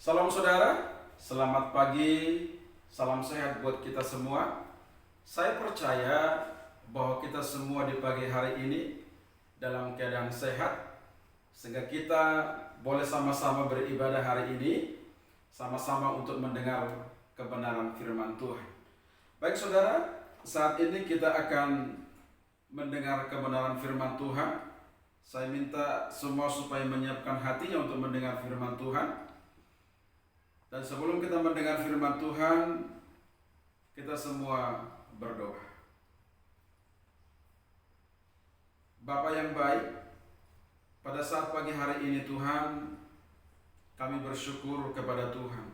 Salam saudara, selamat pagi, salam sehat buat kita semua. Saya percaya bahwa kita semua di pagi hari ini dalam keadaan sehat, sehingga kita boleh sama-sama beribadah hari ini, sama-sama untuk mendengar kebenaran firman Tuhan. Baik saudara, saat ini kita akan mendengar kebenaran firman Tuhan. Saya minta semua supaya menyiapkan hatinya untuk mendengar firman Tuhan. Dan sebelum kita mendengar firman Tuhan, kita semua berdoa. Bapa yang baik, pada saat pagi hari ini Tuhan, kami bersyukur kepada Tuhan,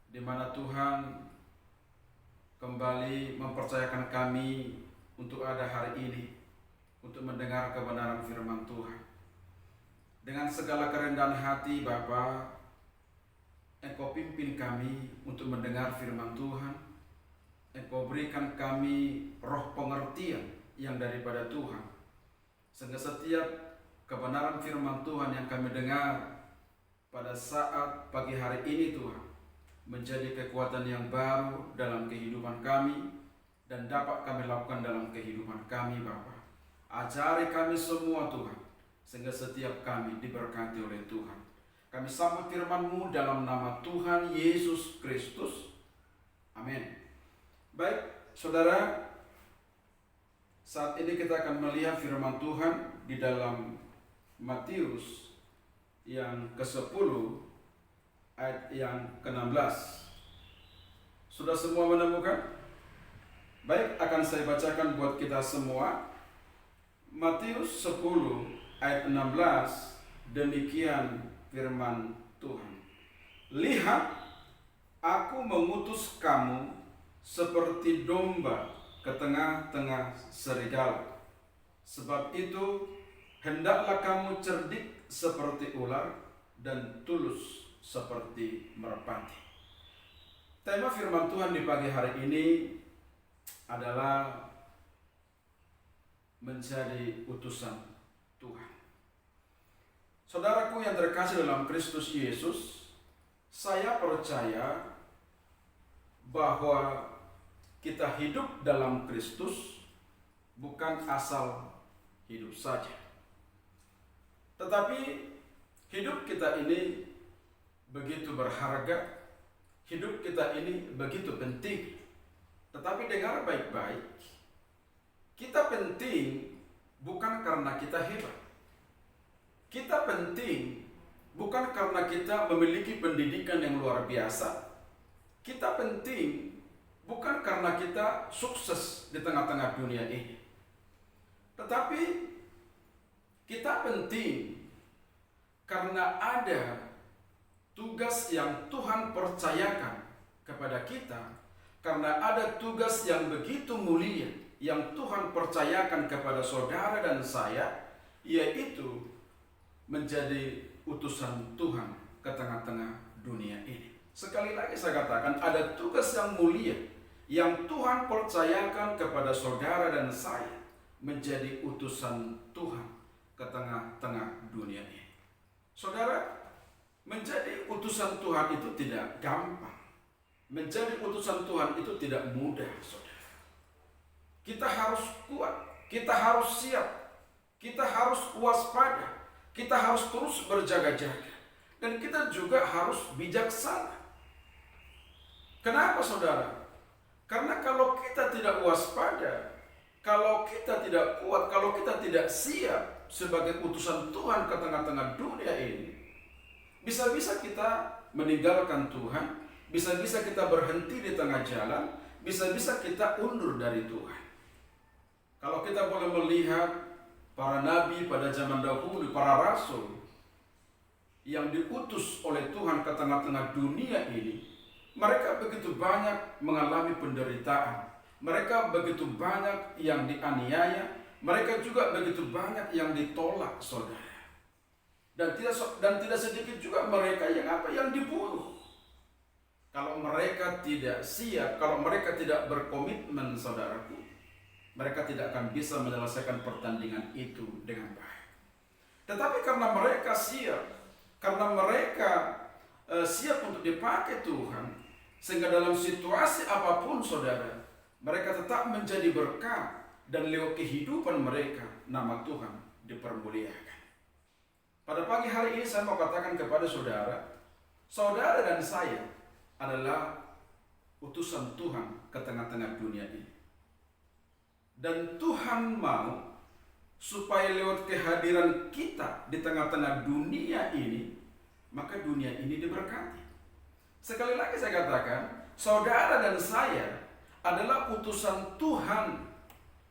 di mana Tuhan kembali mempercayakan kami untuk ada hari ini, untuk mendengar kebenaran firman Tuhan. Dengan segala kerendahan hati Bapa, Engkau pimpin kami untuk mendengar firman Tuhan. Engkau berikan kami roh pengertian yang daripada Tuhan, sehingga setiap kebenaran firman Tuhan yang kami dengar pada saat pagi hari ini Tuhan, menjadi kekuatan yang baru dalam kehidupan kami dan dapat kami lakukan dalam kehidupan kami Bapa. Ajari kami semua Tuhan, sehingga setiap kami diberkati oleh Tuhan. Kami sambut firman-Mu dalam nama Tuhan Yesus Kristus. Amin. Baik, saudara, saat ini kita akan melihat firman Tuhan di dalam Matius yang ke-10 ayat yang ke-16. Sudah semua menemukan? Baik, akan saya bacakan buat kita semua. Matius 10 ayat 16, demikian firman Tuhan. Lihat, aku mengutus kamu seperti domba ke tengah-tengah serigala. Sebab itu, hendaklah kamu cerdik seperti ular dan tulus seperti merpati. Tema firman Tuhan di pagi hari ini adalah menjadi utusan Tuhan. Saudaraku yang terkasih dalam Kristus Yesus, saya percaya bahwa kita hidup dalam Kristus bukan asal hidup saja. Tetapi hidup kita ini begitu berharga, hidup kita ini begitu penting. Tetapi dengar baik-baik, kita penting bukan karena kita hebat. Kita penting bukan karena kita memiliki pendidikan yang luar biasa. Kita penting bukan karena kita sukses di tengah-tengah dunia ini. Tetapi kita penting karena ada tugas yang Tuhan percayakan kepada kita. Karena ada tugas yang begitu mulia yang Tuhan percayakan kepada saudara dan saya, yaitu menjadi utusan Tuhan ke tengah-tengah dunia ini. Sekali lagi saya katakan, ada tugas yang mulia yang Tuhan percayakan kepada saudara dan saya, menjadi utusan Tuhan ke tengah-tengah dunia ini. Saudara, menjadi utusan Tuhan itu tidak gampang. Menjadi utusan Tuhan itu tidak mudah, saudara. Kita harus kuat, kita harus siap, kita harus waspada, kita harus terus berjaga-jaga, dan kita juga harus bijaksana. Kenapa saudara? Karena kalau kita tidak waspada, kalau kita tidak kuat, kalau kita tidak siap sebagai utusan Tuhan ke tengah-tengah dunia ini, bisa-bisa kita meninggalkan Tuhan, bisa-bisa kita berhenti di tengah jalan, bisa-bisa kita undur dari Tuhan. Kalau kita boleh melihat para nabi pada zaman dahulu, para rasul yang diutus oleh Tuhan ke tengah-tengah dunia ini, mereka begitu banyak mengalami penderitaan, mereka begitu banyak yang dianiaya, mereka juga begitu banyak yang ditolak, saudara. Dan tidak sedikit juga mereka yang dibunuh. Kalau mereka tidak siap, kalau mereka tidak berkomitmen, saudaraku, mereka tidak akan bisa menyelesaikan pertandingan itu dengan baik. Tetapi karena mereka siap, karena mereka siap untuk dipakai Tuhan, sehingga dalam situasi apapun saudara, mereka tetap menjadi berkat dan lewat kehidupan mereka nama Tuhan dipermuliakan. Pada pagi hari ini saya mau katakan kepada saudara, saudara dan saya adalah utusan Tuhan ke tengah-tengah dunia ini. Dan Tuhan mau supaya lewat kehadiran kita di tengah-tengah dunia ini, maka dunia ini diberkati. Sekali lagi saya katakan, saudara dan saya adalah utusan Tuhan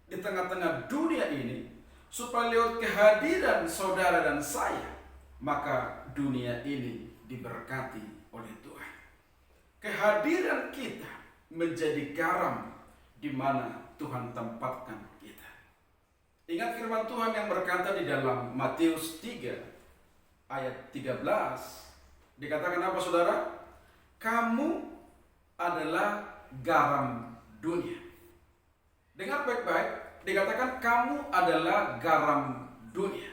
di tengah-tengah dunia ini, supaya lewat kehadiran saudara dan saya, maka dunia ini diberkati oleh Tuhan. Kehadiran kita menjadi garam di mana Tuhan tempatkan kita. Ingat firman Tuhan yang berkata di dalam Matius 3 ayat 13, dikatakan apa saudara? Kamu adalah garam dunia. Dengar baik-baik, dikatakan kamu adalah garam dunia.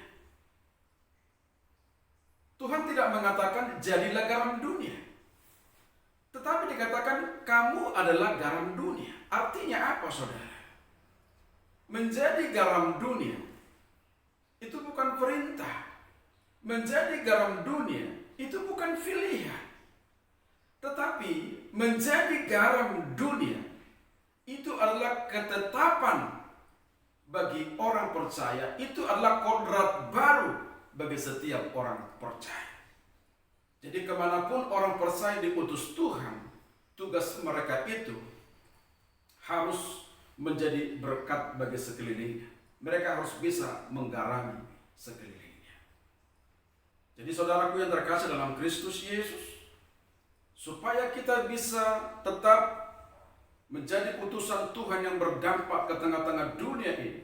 Tuhan tidak mengatakan jadilah garam dunia, tetapi dikatakan kamu adalah garam dunia. Artinya apa saudara? Menjadi garam dunia itu bukan perintah. Menjadi garam dunia itu bukan pilihan. Tetapi menjadi garam dunia itu adalah ketetapan bagi orang percaya. Itu adalah kodrat baru bagi setiap orang percaya. Jadi kemanapun orang percaya diutus Tuhan, tugas mereka itu harus menjadi berkat bagi sekelilingnya. Mereka harus bisa menggarami sekelilingnya. Jadi saudaraku yang terkasih dalam Kristus Yesus, supaya kita bisa tetap menjadi utusan Tuhan yang berdampak ke tengah-tengah dunia ini,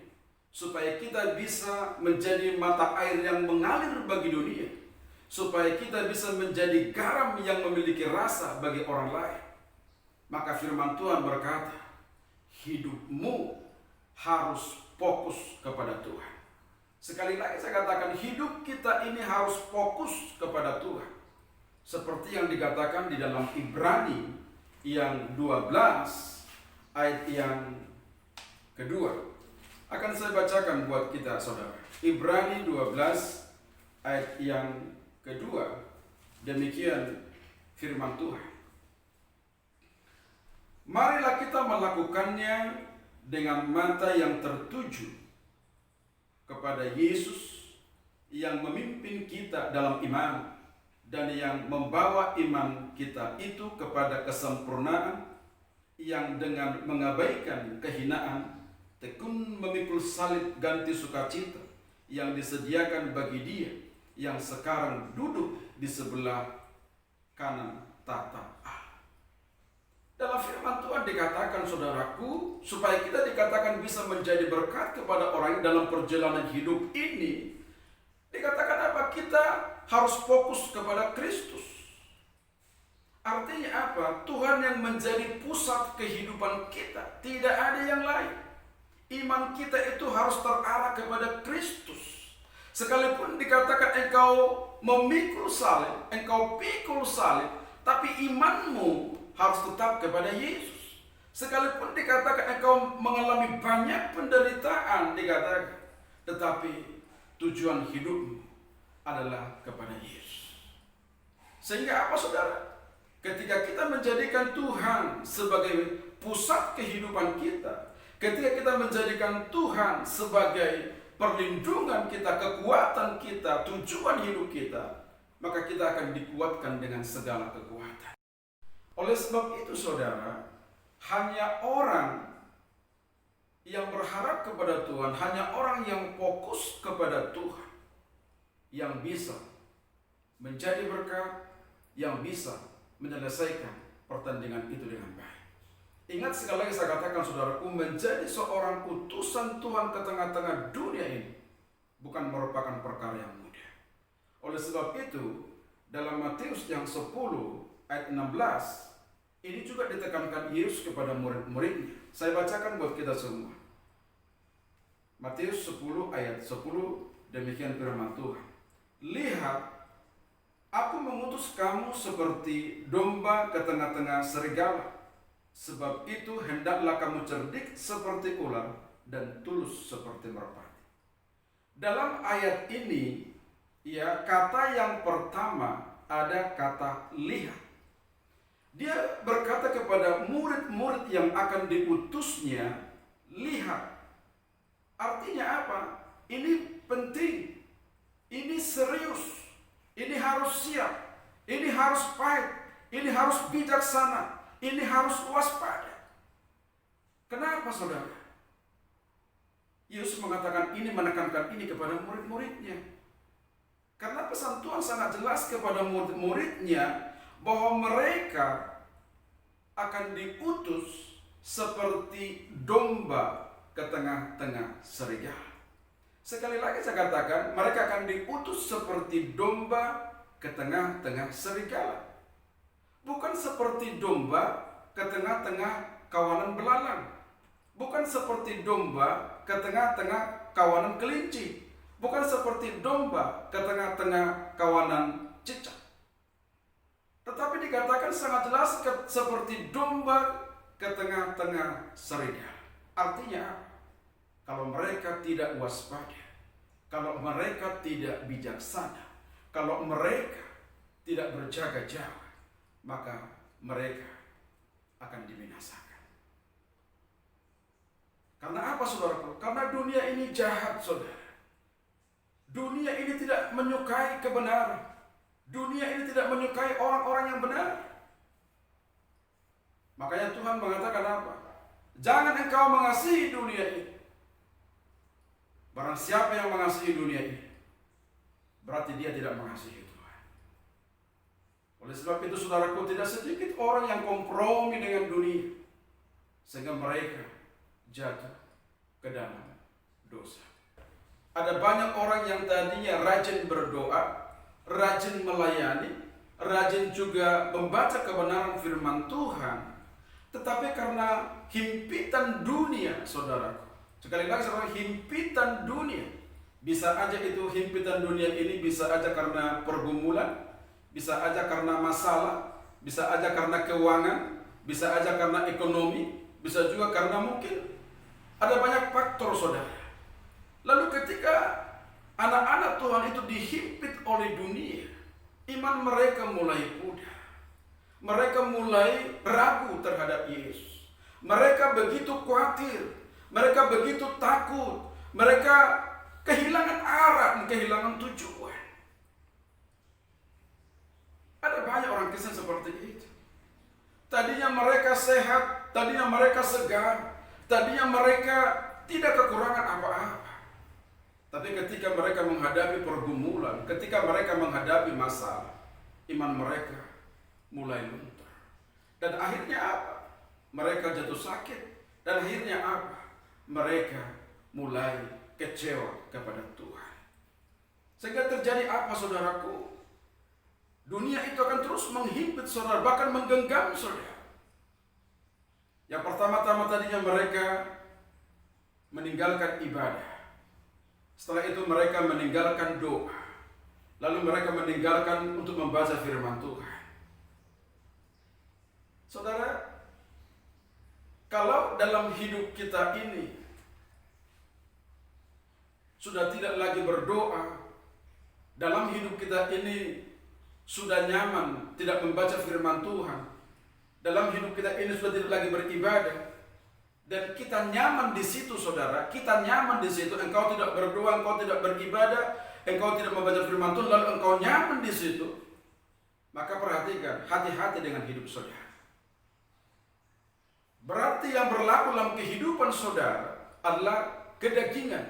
supaya kita bisa menjadi mata air yang mengalir bagi dunia, supaya kita bisa menjadi garam yang memiliki rasa bagi orang lain, maka firman Tuhan berkata, hidupmu harus fokus kepada Tuhan. Sekali lagi saya katakan, hidup kita ini harus fokus kepada Tuhan. Seperti yang dikatakan di dalam Ibrani yang 12 ayat yang kedua. Akan saya bacakan buat kita saudara. Ibrani 12 ayat yang kedua. Demikian firman Tuhan. Marilah kita melakukannya dengan mata yang tertuju kepada Yesus yang memimpin kita dalam iman dan yang membawa iman kita itu kepada kesempurnaan, yang dengan mengabaikan kehinaan tekun memikul salib ganti sukacita yang disediakan bagi Dia yang sekarang duduk di sebelah kanan tahta Allah. Dalam firman Tuhan dikatakan saudaraku, supaya kita dikatakan bisa menjadi berkat kepada orang dalam perjalanan hidup ini, dikatakan apa? Kita harus fokus kepada Kristus. Artinya apa? Tuhan yang menjadi pusat kehidupan kita, tidak ada yang lain. Iman kita itu harus terarah kepada Kristus. Sekalipun dikatakan engkau memikul salib, engkau pikul salib, tapi imanmu harus tetap kepada Yesus. Sekalipun dikatakan engkau mengalami banyak penderitaan, dikatakan, tetapi tujuan hidupmu adalah kepada Yesus. Sehingga apa saudara? Ketika kita menjadikan Tuhan sebagai pusat kehidupan kita, ketika kita menjadikan Tuhan sebagai perlindungan kita, kekuatan kita, tujuan hidup kita, maka kita akan dikuatkan dengan segala kekuatan. Oleh sebab itu saudara, hanya orang yang berharap kepada Tuhan, hanya orang yang fokus kepada Tuhan yang bisa menjadi berkat, yang bisa menyelesaikan pertandingan itu dengan baik. Ingat sekali lagi saya katakan saudaraku, menjadi seorang utusan Tuhan ke tengah-tengah dunia ini bukan merupakan perkara yang mudah. Oleh sebab itu, dalam Matius yang 10 ayat 16, ini juga ditekankan Yesus kepada murid-muridnya. Saya bacakan buat kita semua. Matius 10 ayat 10, demikian firman Tuhan. Lihat, Aku mengutus kamu seperti domba ke tengah-tengah serigala. Sebab itu hendaklah kamu cerdik seperti ular dan tulus seperti merpati. Dalam ayat ini, ya, kata yang pertama ada kata lihat. Dia berkata kepada murid-murid yang akan diutusnya, lihat. Artinya apa? Ini penting, ini serius, ini harus siap, ini harus baik, ini harus bijaksana, ini harus waspada. Kenapa, saudara? Yesus mengatakan ini, menekankan ini kepada murid-muridnya. Karena pesan Tuhan sangat jelas kepada murid-muridnya bahwa mereka akan diutus seperti domba ke tengah-tengah serigala. Sekali lagi saya katakan, mereka akan diutus seperti domba ke tengah-tengah serigala. Bukan seperti domba ke tengah-tengah kawanan belalang. Bukan seperti domba ke tengah-tengah kawanan kelinci. Bukan seperti domba ke tengah-tengah kawanan cicak. Tetapi dikatakan sangat jelas seperti domba ke tengah-tengah serigala. Artinya, kalau mereka tidak waspada, kalau mereka tidak bijaksana, kalau mereka tidak berjaga-jaga, maka mereka akan dibinasakan. Karena apa, saudaraku? Karena dunia ini jahat, saudara. Dunia ini tidak menyukai kebenaran. Dunia ini tidak menyukai orang-orang yang benar. Makanya Tuhan mengatakan apa? Jangan engkau mengasihi dunia ini. Barang siapa yang mengasihi dunia ini, berarti dia tidak mengasihi Tuhan. Oleh sebab itu, saudaraku, tidak sedikit orang yang kompromi dengan dunia, sehingga mereka jatuh ke dalam dosa. Ada banyak orang yang tadinya rajin berdoa, rajin melayani, rajin juga membaca kebenaran firman Tuhan, tetapi karena himpitan dunia, saudaraku, sekali lagi saudara, himpitan dunia, bisa aja itu himpitan dunia ini bisa aja karena pergumulan, bisa aja karena masalah, bisa aja karena keuangan, bisa aja karena ekonomi, bisa juga karena mungkin ada banyak faktor, saudara. Lalu ketika anak-anak Tuhan itu dihimpit oleh dunia, iman mereka mulai pudar. Mereka mulai ragu terhadap Yesus. Mereka begitu khawatir, mereka begitu takut, mereka kehilangan arah dan kehilangan tujuan. Ada banyak orang Kristen seperti itu. Tadinya mereka sehat, tadinya mereka segar, tadinya mereka tidak kekurangan apa-apa. Tapi ketika mereka menghadapi pergumulan, ketika mereka menghadapi masalah, iman mereka mulai luntur. Dan akhirnya apa? Mereka jatuh sakit. Dan akhirnya apa? Mereka mulai kecewa kepada Tuhan. Sehingga terjadi apa, saudaraku? Dunia itu akan terus menghimpit saudara, bahkan menggenggam saudara. Yang pertama-tama tadinya mereka meninggalkan ibadah. Setelah itu mereka meninggalkan doa. Lalu mereka meninggalkan untuk membaca firman Tuhan. Saudara, kalau dalam hidup kita ini sudah tidak lagi berdoa, dalam hidup kita ini sudah nyaman tidak membaca firman Tuhan, dalam hidup kita ini sudah tidak lagi beribadah, dan kita nyaman di situ, saudara, kita nyaman di situ, engkau tidak berdoa, engkau tidak beribadah, engkau tidak membaca firman Tuhan, lalu engkau nyaman di situ, maka perhatikan, hati-hati dengan hidup saudara. Berarti yang berlaku dalam kehidupan saudara adalah kedagingan.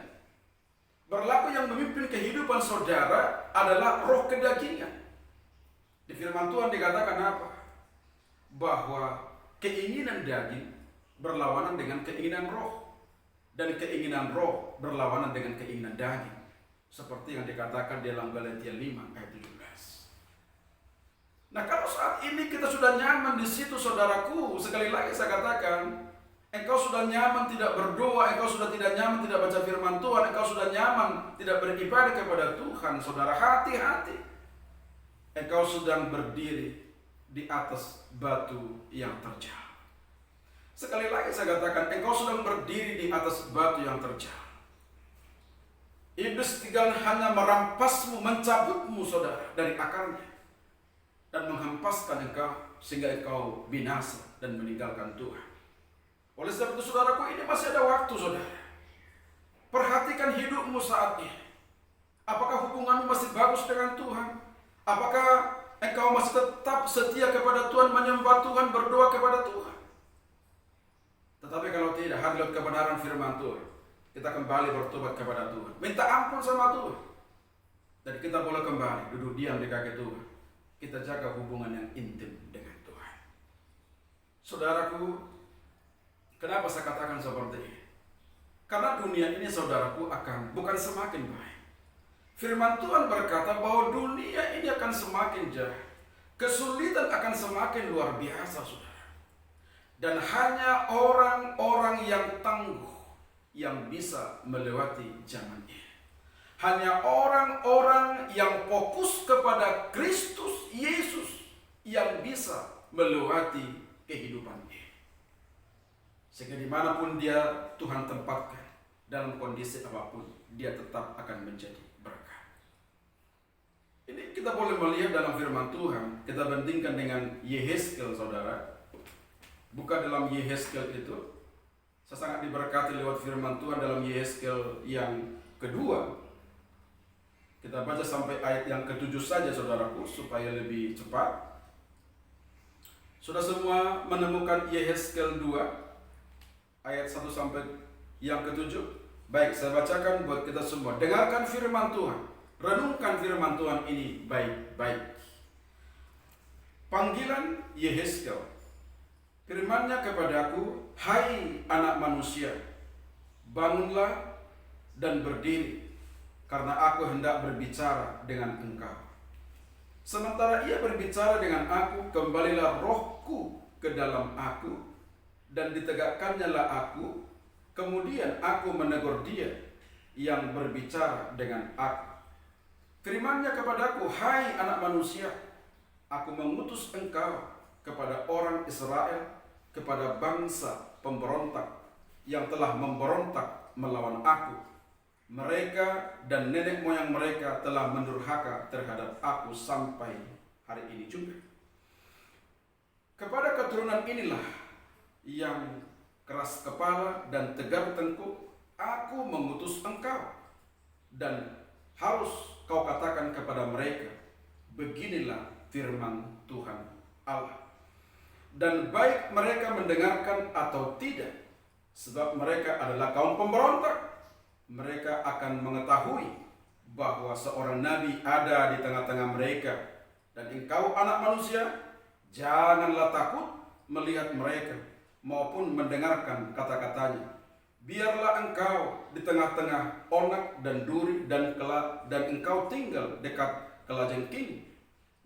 Berlaku yang memimpin kehidupan saudara adalah roh kedagingan. Di firman Tuhan dikatakan apa? Bahwa keinginan daging berlawanan dengan keinginan roh, dan keinginan roh berlawanan dengan keinginan daging, seperti yang dikatakan dalam Galatia 5 ayat 17. Nah, kalau saat ini kita sudah nyaman di situ, saudaraku, sekali lagi saya katakan, engkau sudah nyaman tidak berdoa, engkau sudah tidak nyaman tidak baca firman Tuhan, engkau sudah nyaman tidak beribadah kepada Tuhan, saudara, hati-hati. engkau sedang berdiri di atas batu yang terjal. Sekali lagi saya katakan, engkau sedang berdiri di atas batu yang terjal. Iblis tinggal hanya merampasmu, mencabutmu saudara dari akarnya, dan menghempaskan engkau sehingga engkau binasa dan meninggalkan Tuhan. Oleh sebab itu saudaraku, ini masih ada waktu saudara. Perhatikan hidupmu saat ini. Apakah hubunganmu masih bagus dengan Tuhan? Apakah engkau masih tetap setia kepada Tuhan, menyembah Tuhan, berdoa kepada Tuhan? Tetapi kalau tidak, hadirlah kebenaran firman Tuhan, kita kembali bertobat kepada Tuhan, minta ampun sama Tuhan, dan kita boleh kembali duduk diam di kaki Tuhan. Kita jaga hubungan yang intim dengan Tuhan. Saudaraku, kenapa saya katakan seperti ini? Karena dunia ini saudaraku bukan semakin baik. Firman Tuhan berkata bahwa dunia ini akan semakin jahat. Kesulitan akan semakin luar biasa saudara. Dan hanya orang-orang yang tangguh yang bisa melewati zaman ini. Hanya orang-orang yang fokus kepada Kristus Yesus yang bisa melewati kehidupan ini. Sehingga dimanapun dia Tuhan tempatkan, dalam kondisi apapun, dia tetap akan menjadi berkat. Ini kita boleh melihat dalam firman Tuhan. Kita bandingkan dengan Yehezkel saudara. Buka dalam Yehezkel itu. Saya sangat diberkati lewat firman Tuhan dalam Yehezkel yang kedua. Kita baca sampai ayat yang ke-7 saja saudaraku, supaya lebih cepat. Sudah semua menemukan Yehezkel 2 ayat 1 sampai yang ke-7. Baik, saya bacakan buat kita semua. Dengarkan firman Tuhan, renungkan firman Tuhan ini baik-baik. Panggilan Yehezkel. Firman-Nya kepadaku, hai anak manusia, bangunlah dan berdiri, karena aku hendak berbicara dengan engkau. Sementara ia berbicara dengan aku, kembalilah rohku ke dalam aku, dan ditegakkannya aku. Kemudian aku menegur dia yang berbicara dengan aku. Firman-Nya kepadaku, hai anak manusia, aku mengutus engkau kepada orang Israel, kepada bangsa pemberontak yang telah memberontak melawan aku. Mereka dan nenek moyang mereka telah mendurhaka terhadap aku sampai hari ini juga. Kepada keturunan inilah yang keras kepala dan tegar tengkuk, aku mengutus engkau, dan harus kau katakan kepada mereka, beginilah firman Tuhan Allah. Dan baik mereka mendengarkan atau tidak, sebab mereka adalah kaum pemberontak, mereka akan mengetahui bahwa seorang nabi ada di tengah-tengah mereka. Dan engkau anak manusia, janganlah takut melihat mereka maupun mendengarkan kata-katanya. Biarlah engkau di tengah-tengah onak dan duri dan kelak, dan engkau tinggal dekat kelajengking.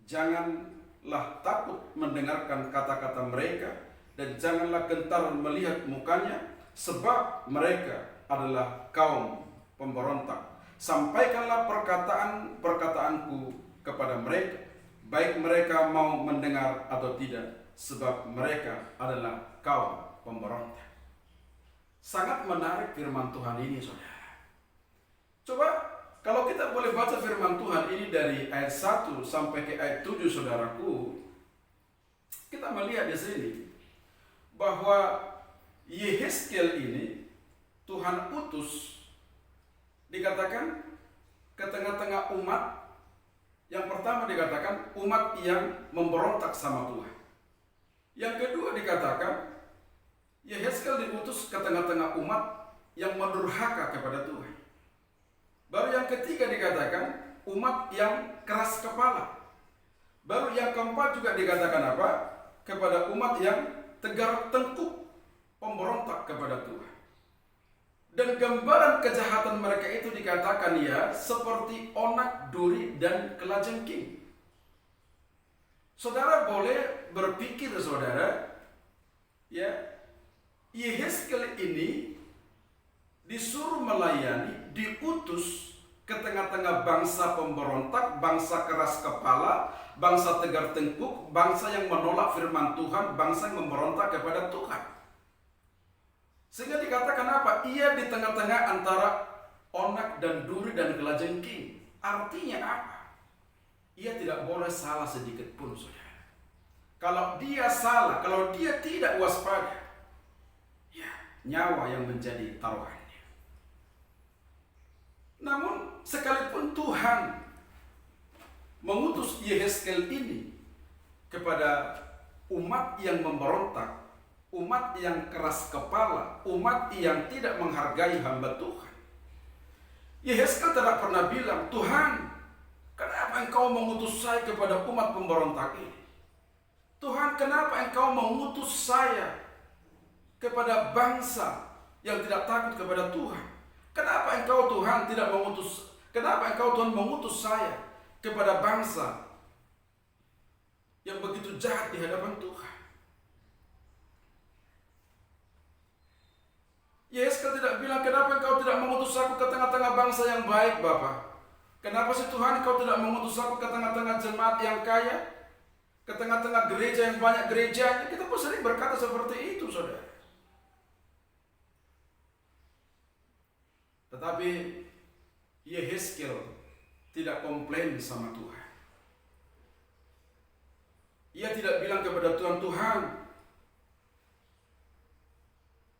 Janganlah takut mendengarkan kata-kata mereka, dan janganlah gentar melihat mukanya, sebab mereka adalah kaum pemberontak. Sampaikanlah perkataan-perkataanku kepada mereka, baik mereka mau mendengar atau tidak, sebab mereka adalah kaum pemberontak. Sangat menarik firman Tuhan ini saudara. Coba kalau kita boleh baca firman Tuhan ini dari ayat 1 sampai ke ayat 7 saudaraku, kita melihat di sini bahwa Yehezkel ini Tuhan utus, dikatakan ke tengah-tengah umat. Yang pertama dikatakan umat yang memberontak sama Tuhan. Yang kedua dikatakan Yehezkel diutus ke tengah-tengah umat yang mendurhaka kepada Tuhan. Baru yang ketiga dikatakan umat yang keras kepala. Baru yang keempat juga dikatakan apa? Kepada umat yang tegar tengkuk, pemberontak kepada Tuhan. Dan gambaran kejahatan mereka itu dikatakan ya seperti onak, duri, dan kelajengking. Saudara boleh berpikir saudara, ya, Yehezkel ini disuruh melayani, diutus ke tengah-tengah bangsa pemberontak, bangsa keras kepala, bangsa tegar tengkuk, bangsa yang menolak firman Tuhan, bangsa yang memberontak kepada Tuhan. Sehingga dikatakan apa? Ia di tengah-tengah antara onak dan duri dan kelajengking. Artinya apa? Ia tidak boleh salah sedikit pun, saudara. Kalau dia salah, kalau dia tidak waspada, ya nyawa yang menjadi taruhannya. Namun sekalipun Tuhan mengutus Yehezkel ini kepada umat yang memberontak, umat yang keras kepala, umat yang tidak menghargai hamba Tuhan, Yehezkel tidak pernah bilang, Tuhan, kenapa engkau mengutus saya kepada umat pemberontak ini? Tuhan, kenapa engkau mengutus saya kepada bangsa yang tidak takut kepada Tuhan? Kenapa engkau Tuhan mengutus saya kepada bangsa yang begitu jahat di hadapan Tuhan? Yehezkel tidak bilang, kenapa engkau tidak mengutus aku ke tengah-tengah bangsa yang baik, Bapak? Kenapa sih Tuhan engkau tidak mengutus aku ke tengah-tengah jemaat yang kaya? Ke tengah-tengah gereja yang banyak gerejanya? Kita pun sering berkata seperti itu, saudara. Tetapi Yehezkel tidak komplain sama Tuhan. Ia tidak bilang kepada Tuhan, Tuhan,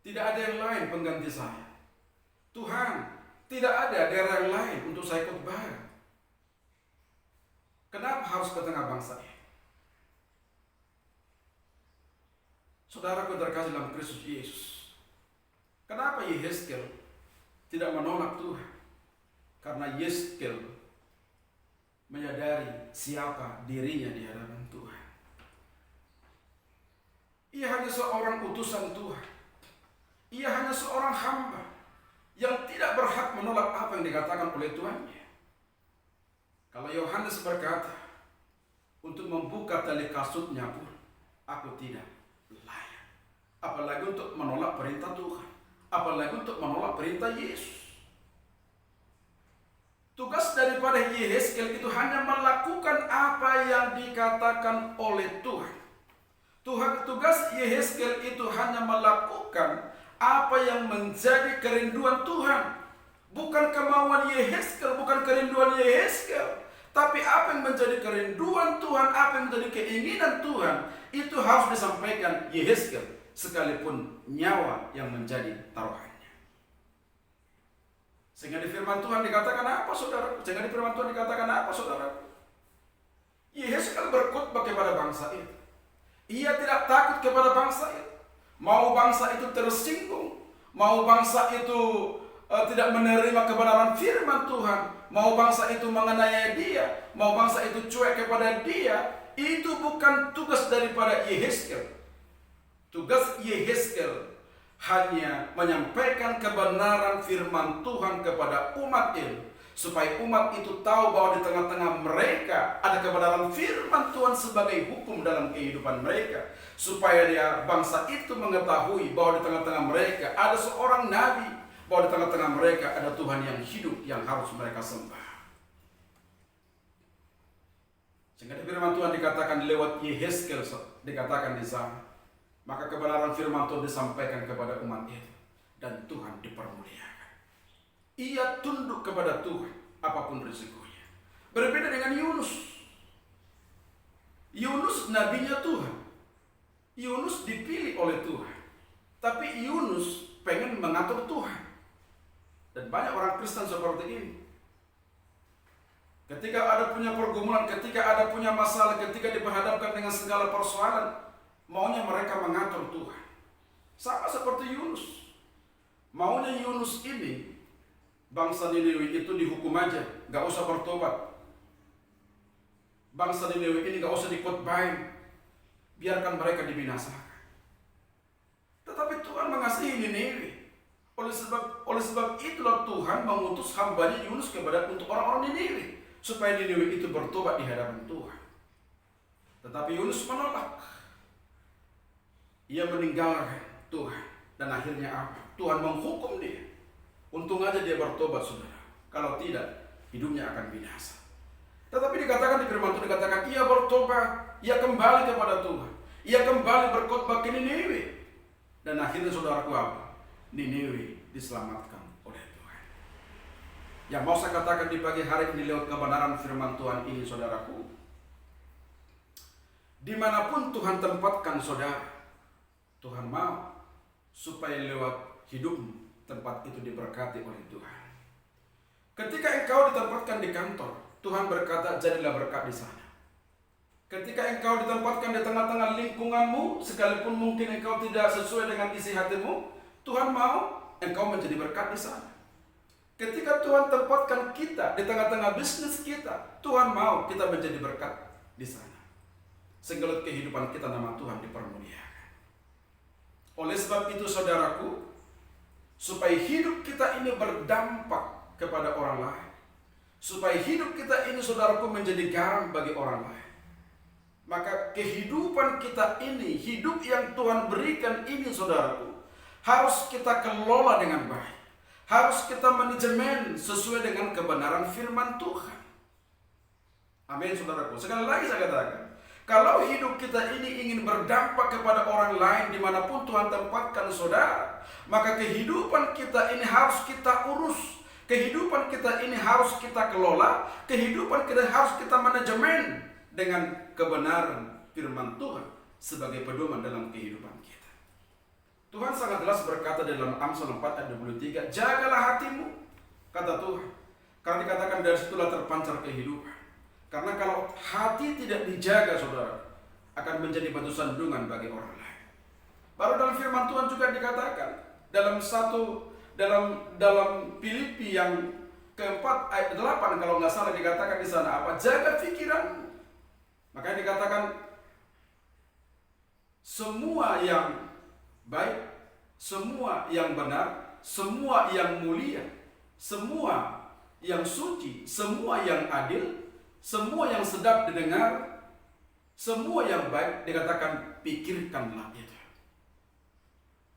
tidak ada yang lain pengganti saya. Tuhan, tidak ada daerah yang lain untuk saya khotbah. Kenapa harus ke tengah bangsa ini? Saudaraku terkasih dalam Kristus Yesus, kenapa Yehezkel tidak menolak Tuhan? Karena Yehezkel menyadari siapa dirinya di hadapan Tuhan. Ia hanya seorang utusan Tuhan. Ia hanya seorang hamba yang tidak berhak menolak apa yang dikatakan oleh Tuhannya. Kalau Yohanes berkata, untuk membuka tali kasutnya pun aku tidak layak. Apalagi untuk menolak perintah Tuhan. Apalagi untuk menolak perintah Yesus. Tugas daripada Yehezkel itu hanya melakukan apa yang dikatakan oleh Tuhan. Tugas Yehezkel itu hanya melakukan apa yang menjadi kerinduan Tuhan. Bukan kemauan Yehezkel, bukan kerinduan Yehezkel, tapi apa yang menjadi kerinduan Tuhan, apa yang menjadi keinginan Tuhan, itu harus disampaikan Yehezkel, sekalipun nyawa yang menjadi taruhannya. Sehingga di firman Tuhan dikatakan apa, saudara? Yehezkel berkhotbah kepada bangsa itu. Ia tidak takut kepada bangsa itu. Mau bangsa itu tersinggung, mau bangsa itu tidak menerima kebenaran firman Tuhan, mau bangsa itu menganiaya dia, mau bangsa itu cuek kepada dia, itu bukan tugas daripada Yehezkel. Tugas Yehezkel hanya menyampaikan kebenaran firman Tuhan kepada umat itu, supaya umat itu tahu bahwa di tengah-tengah mereka ada kebenaran firman Tuhan sebagai hukum dalam kehidupan mereka, supaya bangsa itu mengetahui bahwa di tengah-tengah mereka ada seorang nabi, bahwa di tengah-tengah mereka ada Tuhan yang hidup yang harus mereka sembah. Sehingga di firman Tuhan dikatakan lewat Yehezkel, dikatakan di sana, maka kebenaran firman Tuhan disampaikan kepada umat itu, dan Tuhan dipermuliakan. Ia tunduk kepada Tuhan apapun risikonya. Berbeda dengan Yunus. Yunus nabinya Tuhan. Yunus dipilih oleh Tuhan. Tapi Yunus pengen mengatur Tuhan. Dan banyak orang Kristen seperti ini. Ketika ada punya pergumulan, ketika ada punya masalah, ketika diperhadapkan dengan segala persoalan, maunya mereka mengatur Tuhan. Sama seperti Yunus. Maunya Yunus ini, bangsa Niniwe itu dihukum aja, gak usah bertobat. Bangsa Niniwe ini gak usah dikhotbahin, biarkan mereka dibinasakan. Tetapi Tuhan mengasihi Niniwe. Oleh sebab itulah Tuhan mengutus hambanya Yunus untuk orang-orang Niniwe, supaya Niniwe itu bertobat di hadapan Tuhan. Tetapi Yunus menolak. Ia meninggalkan Tuhan, dan akhirnya apa? Tuhan menghukum dia. Untung aja dia bertobat, saudara. Kalau tidak, hidupnya akan binasa. Tetapi dikatakan di firman Tuhan, dikatakan ia bertobat, ia kembali kepada Tuhan, ia kembali berkhotbah ke Niniwe. Dan akhirnya saudaraku apa? Niniwe diselamatkan oleh Tuhan. Yang mau saya katakan di pagi hari ini lewat kebenaran firman Tuhan ini, saudaraku, dimanapun Tuhan tempatkan saudara, Tuhan mau supaya lewat hidupmu tempat itu diberkati oleh Tuhan. Ketika engkau ditempatkan di kantor, Tuhan berkata, jadilah berkat di sana. Ketika engkau ditempatkan di tengah-tengah lingkunganmu, sekalipun mungkin engkau tidak sesuai dengan isi hatimu, Tuhan mau engkau menjadi berkat di sana. Ketika Tuhan tempatkan kita di tengah-tengah bisnis kita, Tuhan mau kita menjadi berkat di sana. Sehingga kehidupan kita nama Tuhan dipermuliakan. Oleh sebab itu saudaraku, supaya hidup kita ini berdampak kepada orang lain, supaya hidup kita ini saudaraku menjadi garam bagi orang lain, maka kehidupan kita ini, hidup yang Tuhan berikan ini saudaraku, harus kita kelola dengan baik, harus kita manajemen sesuai dengan kebenaran firman Tuhan. Amin saudaraku. Sekali lagi saya katakan, kalau hidup kita ini ingin berdampak kepada orang lain dimanapun Tuhan tempatkan saudara, maka kehidupan kita ini harus kita urus, kehidupan kita ini harus kita kelola, kehidupan kita harus kita manajemen dengan kebenaran firman Tuhan sebagai pedoman dalam kehidupan kita. Tuhan sangat jelas berkata dalam Amsal 4 ayat 23, jagalah hatimu, kata Tuhan, karena dikatakan dari situlah terpancar kehidupan. Karena kalau hati tidak dijaga saudara, akan menjadi batu sandungan bagi orang lain. Baru dalam firman Tuhan juga dikatakan dalam Filipi yang keempat ayat 8 kalau nggak salah dikatakan di sana apa? Jaga pikiranmu. Makanya dikatakan semua yang baik, semua yang benar, semua yang mulia, semua yang suci, semua yang adil, semua yang sedap didengar, semua yang baik, dikatakan pikirkanlah itu.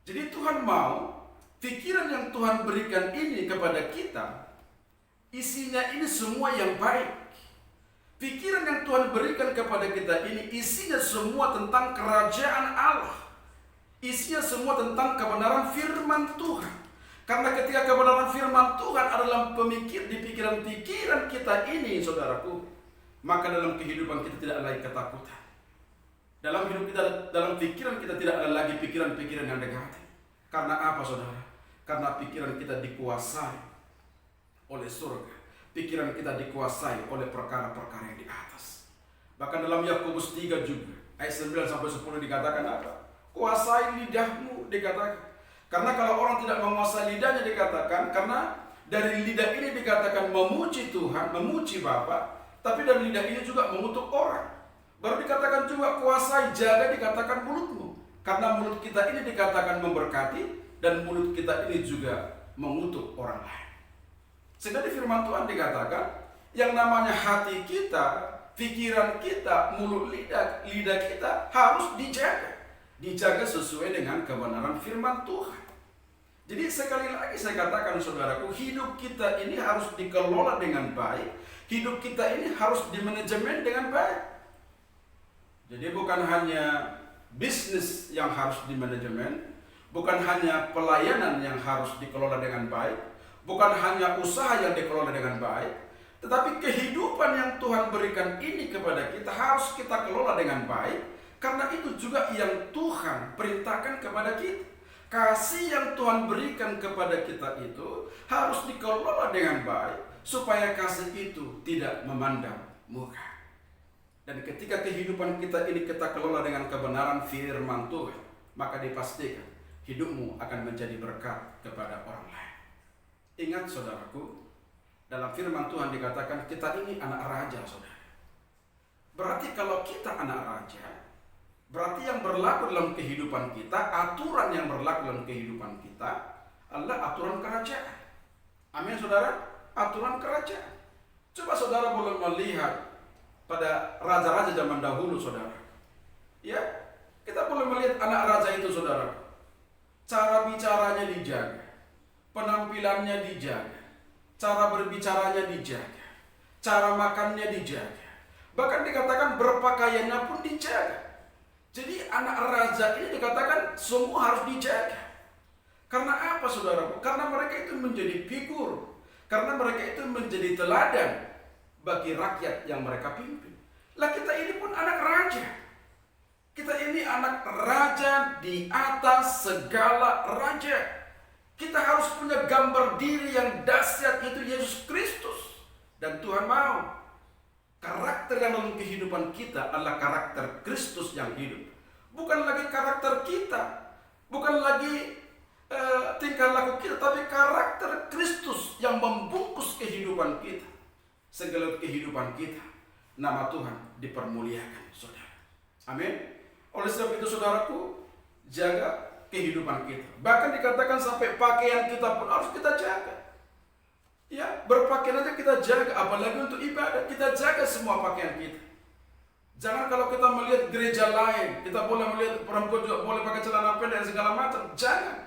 Jadi Tuhan mau pikiran yang Tuhan berikan ini kepada kita, isinya ini semua yang baik. Pikiran yang Tuhan berikan kepada kita ini isinya semua tentang kerajaan Allah, isinya semua tentang kebenaran firman Tuhan. Karena ketika kebenaran firman Tuhan adalah di pikiran-pikiran kita ini saudaraku, maka dalam kehidupan kita tidak ada lagi ketakutan. Dalam hidup kita, dalam pikiran kita tidak ada lagi pikiran-pikiran yang negatif. Karena apa saudara? Karena pikiran kita dikuasai oleh surga. Pikiran kita dikuasai oleh perkara-perkara yang di atas. Bahkan dalam Yakobus 3 juga, ayat 9-10 dikatakan apa? Kuasai lidahmu, dikatakan. Karena kalau orang tidak menguasai lidahnya, dikatakan, karena dari lidah ini dikatakan memuji Tuhan, memuji Bapa, tapi dari lidah ini juga mengutuk orang. Baru dikatakan juga kuasai, jaga, dikatakan mulutmu. Karena mulut kita ini dikatakan memberkati, dan mulut kita ini juga mengutuk orang lain. Sehingga di firman Tuhan dikatakan, yang namanya hati kita, pikiran kita, mulut lidah kita harus dijaga. Dijaga sesuai dengan kebenaran firman Tuhan. Jadi sekali lagi saya katakan saudaraku, hidup kita ini harus dikelola dengan baik. Hidup kita ini harus dimanajemen dengan baik. Jadi bukan hanya bisnis yang harus dimanajemen, bukan hanya pelayanan yang harus dikelola dengan baik, bukan hanya usaha yang dikelola dengan baik, tetapi kehidupan yang Tuhan berikan ini kepada kita harus kita kelola dengan baik, karena itu juga yang Tuhan perintahkan kepada kita. Kasih yang Tuhan berikan kepada kita itu harus dikelola dengan baik, supaya kasih itu tidak memandang muka. Dan ketika kehidupan kita ini kita kelola dengan kebenaran firman Tuhan, maka dipastikan hidupmu akan menjadi berkat kepada orang lain. Ingat saudaraku, dalam firman Tuhan dikatakan kita ini anak raja saudara. Berarti kalau kita anak raja, berarti yang berlaku dalam kehidupan kita, aturan yang berlaku dalam kehidupan kita adalah aturan kerajaan. Amin saudara. Aturan kerajaan. Coba saudara boleh melihat pada raja-raja zaman dahulu saudara. Ya, kita boleh melihat anak raja itu saudara. Cara bicaranya dijaga, penampilannya dijaga, cara berbicaranya dijaga. cara makannya dijaga. Bahkan dikatakan berpakaiannya pun dijaga. Jadi anak raja ini dikatakan semua harus dijaga. Karena apa saudaraku? Karena mereka itu menjadi figur. Karena mereka itu menjadi teladan bagi rakyat yang mereka pimpin. Lah kita ini pun anak raja. Kita ini anak raja di atas segala raja. Kita harus punya gambar diri yang dahsyat, itu Yesus Kristus. Dan Tuhan mau karakter yang dalam kehidupan kita adalah karakter Kristus yang hidup. Bukan lagi karakter kita, bukan lagi tingkah laku kita, tapi karakter Kristus yang membungkus kehidupan kita. Segala kehidupan kita, nama Tuhan dipermuliakan, saudara. Amin. Oleh sebab itu saudaraku, jaga kehidupan kita. Bahkan dikatakan sampai pakaian kita pun harus kita jaga. Ya, berpakaian aja kita jaga, apalagi untuk ibadah, kita jaga semua pakaian kita. Jangan kalau kita melihat gereja lain, kita boleh melihat perempuan juga boleh pakai celana pendek dan segala macam. Jangan.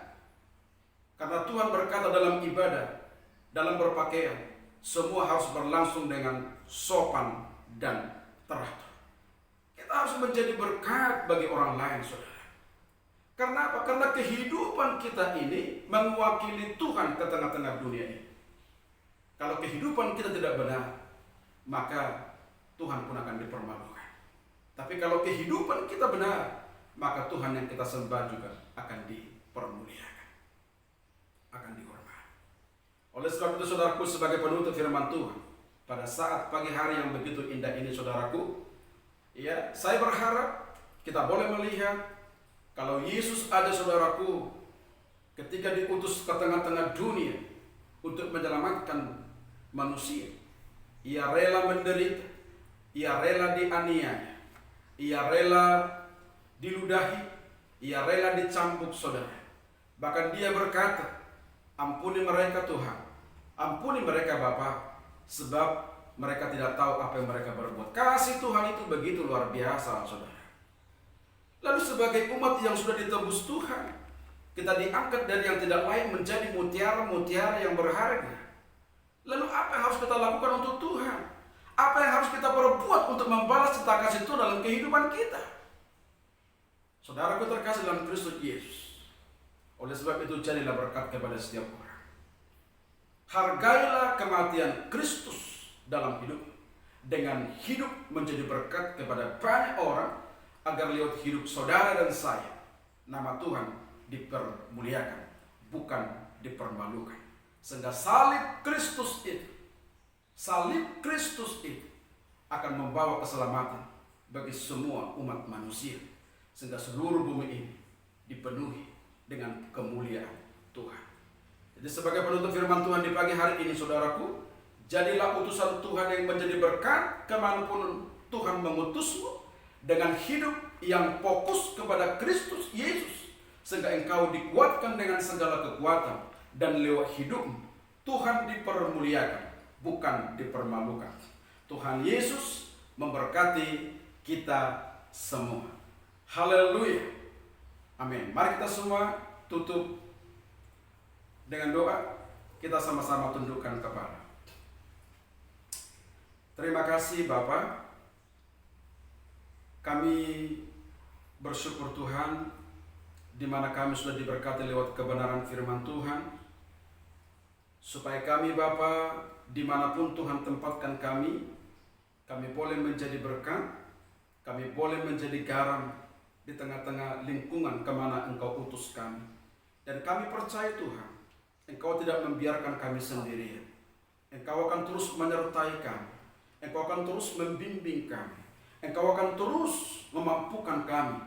Karena Tuhan berkata dalam ibadah, dalam berpakaian, semua harus berlangsung dengan sopan dan teratur. Kita harus menjadi berkat bagi orang lain, saudara. Karena apa? Karena kehidupan kita ini mewakili Tuhan ke tengah-tengah dunia ini. Kalau kehidupan kita tidak benar, maka Tuhan pun akan dipermalukan. Tapi kalau kehidupan kita benar, maka Tuhan yang kita sembah juga akan dipermuliakan, akan dihormati. Oleh sebab itu saudaraku, sebagai penutup firman Tuhan, pada saat pagi hari yang begitu indah ini saudaraku, ya, saya berharap kita boleh melihat kalau Yesus ada saudaraku ketika diutus ke tengah-tengah dunia untuk menyelamatkan manusia. Ia rela menderita, ia rela dianiaya, ia rela diludahi, ia rela dicambuk saudara. Bahkan dia berkata, ampuni mereka Tuhan, ampuni mereka Bapa, sebab mereka tidak tahu apa yang mereka berbuat. Kasih Tuhan itu begitu luar biasa saudara. Lalu sebagai umat yang sudah ditebus Tuhan, kita diangkat dari yang tidak lain menjadi mutiara-mutiara yang berharga. Lalu apa yang harus kita lakukan untuk Tuhan? Apa yang harus kita perbuat untuk membalas cinta kasih Tuhan dalam kehidupan kita? Saudaraku terkasih dalam Kristus Yesus, oleh sebab itu jadilah berkat kepada setiap orang. Hargailah kematian Kristus dalam hidup, dengan hidup menjadi berkat kepada banyak orang, agar lewat hidup saudara dan saya, nama Tuhan dipermuliakan, bukan dipermalukan. Sehingga salib Kristus itu akan membawa keselamatan bagi semua umat manusia, sehingga seluruh bumi ini dipenuhi dengan kemuliaan Tuhan. Jadi sebagai penutup firman Tuhan di pagi hari ini saudaraku, jadilah utusan Tuhan yang menjadi berkat kemanapun Tuhan mengutusmu, dengan hidup yang fokus kepada Kristus Yesus, sehingga engkau dikuatkan dengan segala kekuatan, dan lewat hidup Tuhan dipermuliakan, bukan dipermalukan. Tuhan Yesus memberkati kita semua. Haleluya. Amin. Mari kita semua tutup dengan doa. Kita sama-sama tundukkan kepala. Terima kasih Bapa. Kami bersyukur Tuhan, di mana kami sudah diberkati lewat kebenaran firman Tuhan, supaya kami Bapa, dimanapun Tuhan tempatkan kami boleh menjadi berkat, kami boleh menjadi garam di tengah-tengah lingkungan kemana Engkau utus kami. Dan kami percaya Tuhan, Engkau tidak membiarkan kami sendirian. Engkau akan terus menyertai kami, Engkau akan terus membimbing kami, Engkau akan terus memampukan kami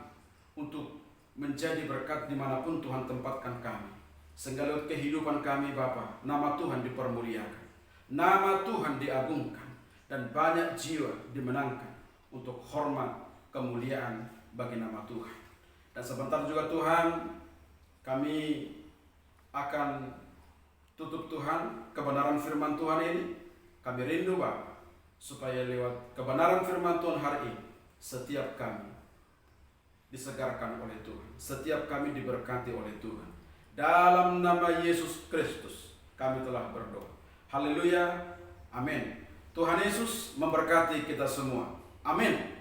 untuk menjadi berkat dimanapun Tuhan tempatkan kami. Sehingga lewat kehidupan kami Bapa, nama Tuhan dipermuliakan, nama Tuhan diagungkan, dan banyak jiwa dimenangkan untuk hormat kemuliaan bagi nama Tuhan. Dan sebentar juga Tuhan, kami akan tutup Tuhan kebenaran firman Tuhan ini. Kami rindu Bapa, supaya lewat kebenaran firman Tuhan hari ini, setiap kami disegarkan oleh Tuhan, setiap kami diberkati oleh Tuhan. Dalam nama Yesus Kristus kami telah berdoa. Haleluya. Amin. Tuhan Yesus memberkati kita semua. Amin.